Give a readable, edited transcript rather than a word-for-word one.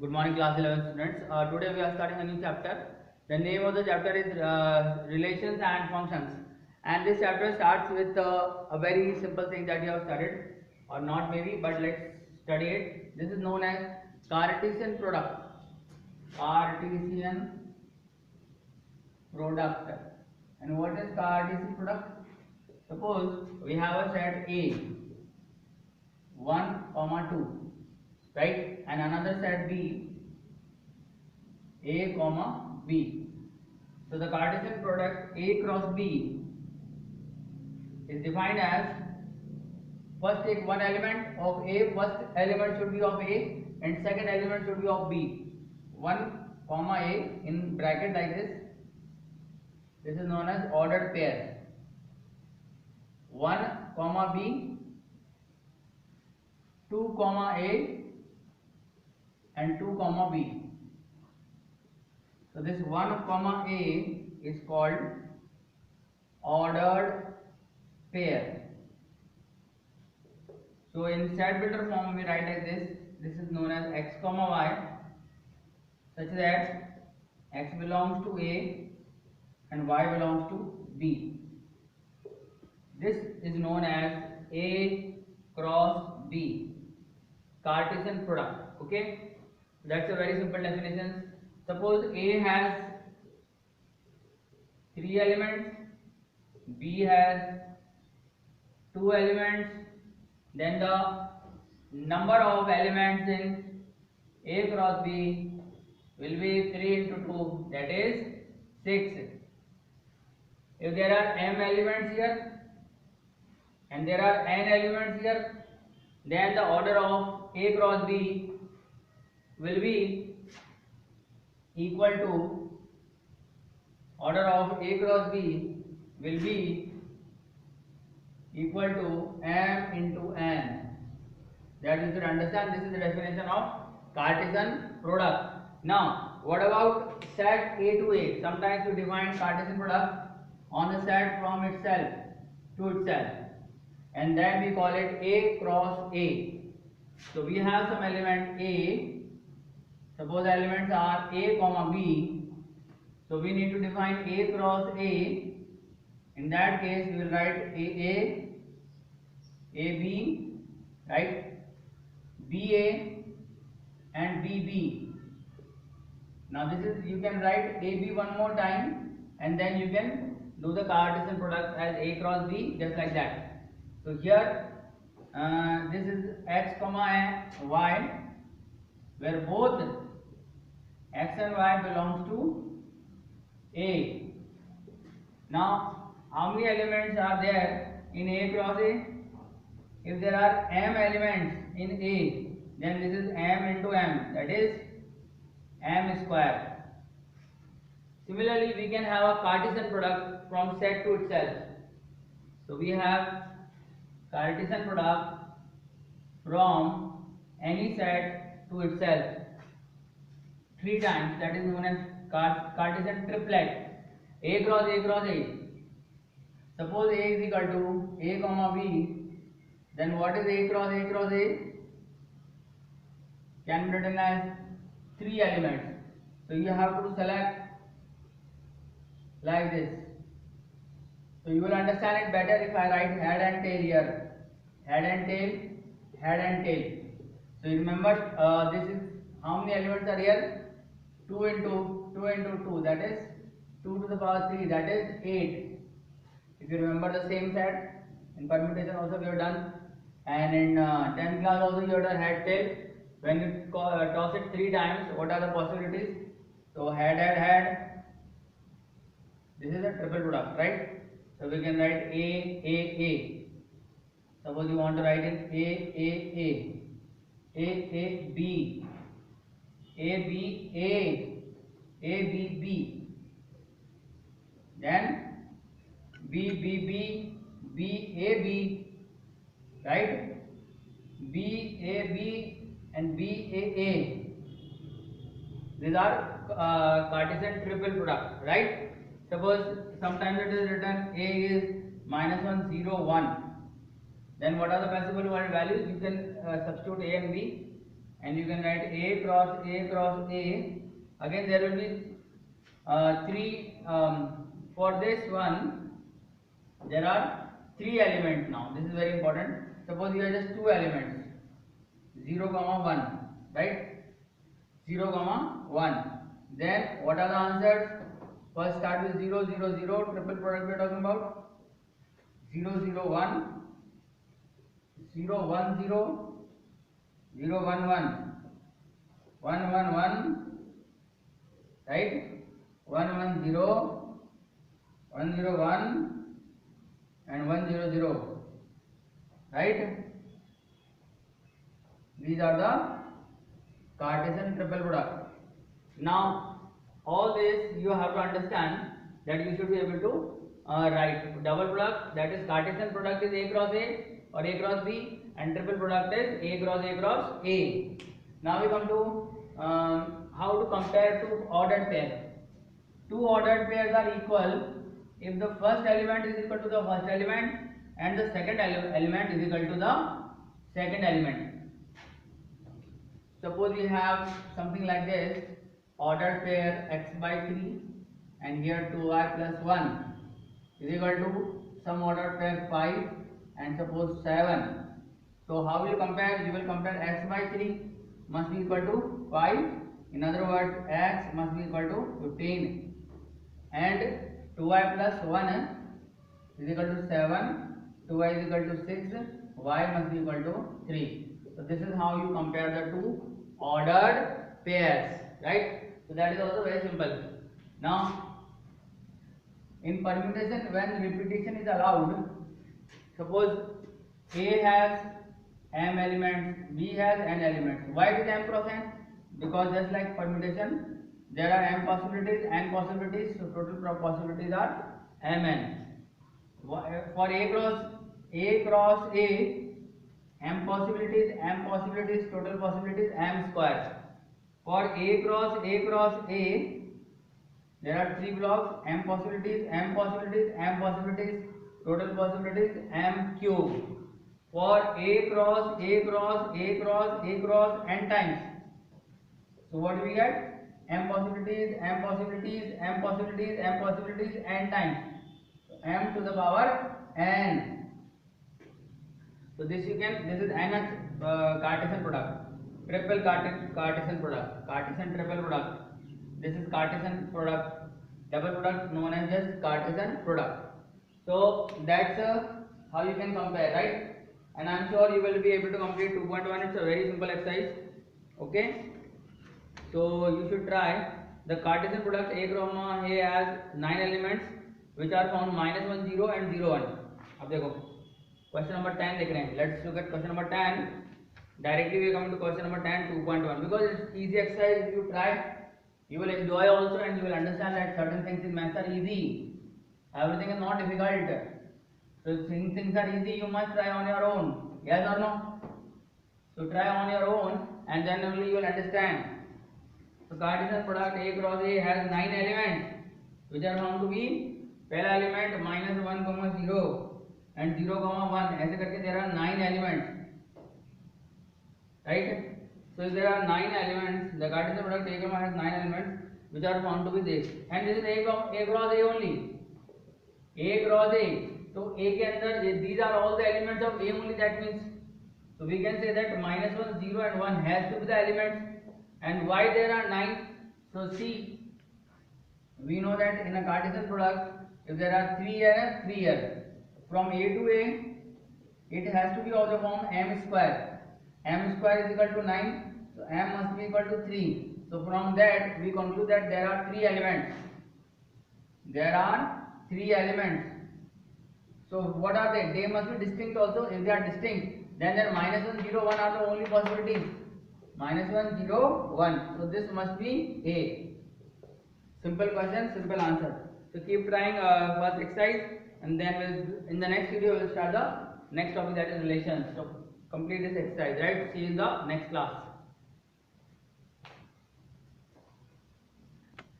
Good morning, class 11 students. Today we are starting a new chapter. The name of the chapter is Relations and Functions. And this chapter starts with a very simple thing that you have studied, or not maybe, but let's study it. This is known as Cartesian product. Cartesian product. And what is Cartesian product? Suppose we have a set A, 1, 2, right? And another set B, A comma B. So the Cartesian product A cross B is defined as, first take one element of A, first element should be of A and second element should be of B. 1 comma A in bracket like this. This is known as ordered pair. 1 comma B, 2 comma A and 2 comma B. So this 1 comma A is called ordered pair. So in set builder form we write like this. This is known as x comma y, such that x belongs to A and y belongs to B. This is known as A cross B, Cartesian product. Okay, that's a very simple definition. Suppose A has 3 elements, B has 2 elements, then the number of elements in A cross B will be 3 into 2, that is 6. If there are m elements here and there are n elements here, then the order of A cross B will be equal to, order of A cross B will be equal to m into n. That you should understand. This is the definition of Cartesian product. Now, what about set A to A? Sometimes we define Cartesian product on the set from itself to itself, and then we call it A cross A. So we have some element A. Suppose elements are A comma B. So we need to define A cross A. In that case, we will write AA, AB, right? BA and BB. Now this is, you can write AB one more time and then you can do the Cartesian product as A cross B, just like that. So here this is x comma y, where both x and y belongs to A. Now how many elements are there in A cross A? If there are m elements in A, then this is m into m, that is m square. Similarly, we can have a Cartesian product from set to itself. So we have Cartesian product from any set to itself 3 times, that is known as Cartesian triplet. A cross A cross A. Suppose A is equal to A comma B, then what is A cross A cross A? Can be written as 3 elements. So you have to select like this. So you will understand it better if I write head and tail here. Head and tail, head and tail. So you remember this is, how many elements are here? 2 into 2, that is 2 to the power 3, that is 8. If you remember the same set, in permutation also we have done, and in 10th class also you have done head tail. When you toss it 3 times, what are the possibilities? So head, head, head. This is a triple product, right? So we can write A. Suppose you want to write it A, B, B, then B, right? B and BAA. These are Cartesian triple product, right? Suppose sometimes it is written A is -1, 0, 1. Then what are the possible values? You can substitute A and B. and you can write A cross A cross A. Again there will be three, for this one there are three elements. Now this is very important. Suppose you have just two elements, 0, 1, right? 0, 1. Then what are the answers? First start with 0, 0, 0. Triple product we are talking about. 0, 0, 1, 0, 1, 0, 0, 1, 1, 1, 1, 1, right? 1, 1, 0, 1, 0, 1, and 1, 0, 0, right? These are the Cartesian triple product. Now all this you have to understand that you should be able to write double product, that is Cartesian product is A cross A or A cross B, and triple product is A cross A cross A. Now we come to how to compare two ordered pairs. Two ordered pairs are equal if the first element is equal to the first element and the second element is equal to the second element. Suppose we have something like this, ordered pair x by 3 and here 2y plus 1 is equal to some ordered pair 5 and suppose 7. So how will you compare? You will compare x by 3 must be equal to 5. In other words, x must be equal to 15 and 2y plus 1 is equal to 7, 2y is equal to 6, y must be equal to 3. So this is how you compare the two ordered pairs, right? So that is also very simple. Now in permutation, when repetition is allowed, suppose A has m elements, B has n elements. Why it is m cross n? Because just like permutation, there are m possibilities, n possibilities, so total possibilities are mn. For A cross A, m possibilities, total possibilities m square. For A cross A, there are three blocks, m possibilities, total possibilities m cube. For A cross n times. So what do we get? M possibilities n times. So m to the power n. So this is nth Cartesian product, triple Cartesian product, Cartesian triple product. This is Cartesian product, double product known as just Cartesian product. So that's how you can compare, right? And I'm sure you will be able to complete 2.1. It's a very simple exercise. Okay. So you should try. The Cartesian product A comma A has 9 elements which are found -1, 0 and 0, 1. अब देखो question number 10 देख रहे हैं. Let's look at question number 10. Directly we come to question number 10, 2.1, because it's easy exercise. If you try, you will enjoy also and you will understand that certain things in maths are easy. Everything is not difficult. So since things are easy, you must try on your own. Yes or no? So try on your own and then only you will understand. So Cartesian product A cross A has 9 elements which are found to be पहला element -1, 0 and 0, 1. ऐसे करके there are 9 elements. Right? So if there are 9 elements, the Cartesian product A comma has 9 elements which are found to be this, and this is A cross A only. A cross A. So A के अंदर these are all the elements of A only. That means, so we can say that -1, 0 and 1 has to be the elements. And why there are 9? So see, we know that in a Cartesian product, if there are 3 here, from A to A, it has to be of the form m square. M square is equal to 9, so m must be equal to 3. So from that we conclude that there are 3 elements. There are 3 elements. So what are they? They must be distinct also. If they are distinct, then there -1, 0, 1 are the only possibilities. -1, 0, 1. So this must be A. Simple question, simple answer. So keep trying first exercise, and then in the next video we'll start the next topic, that is relations. So complete this exercise, right? See you in the next class.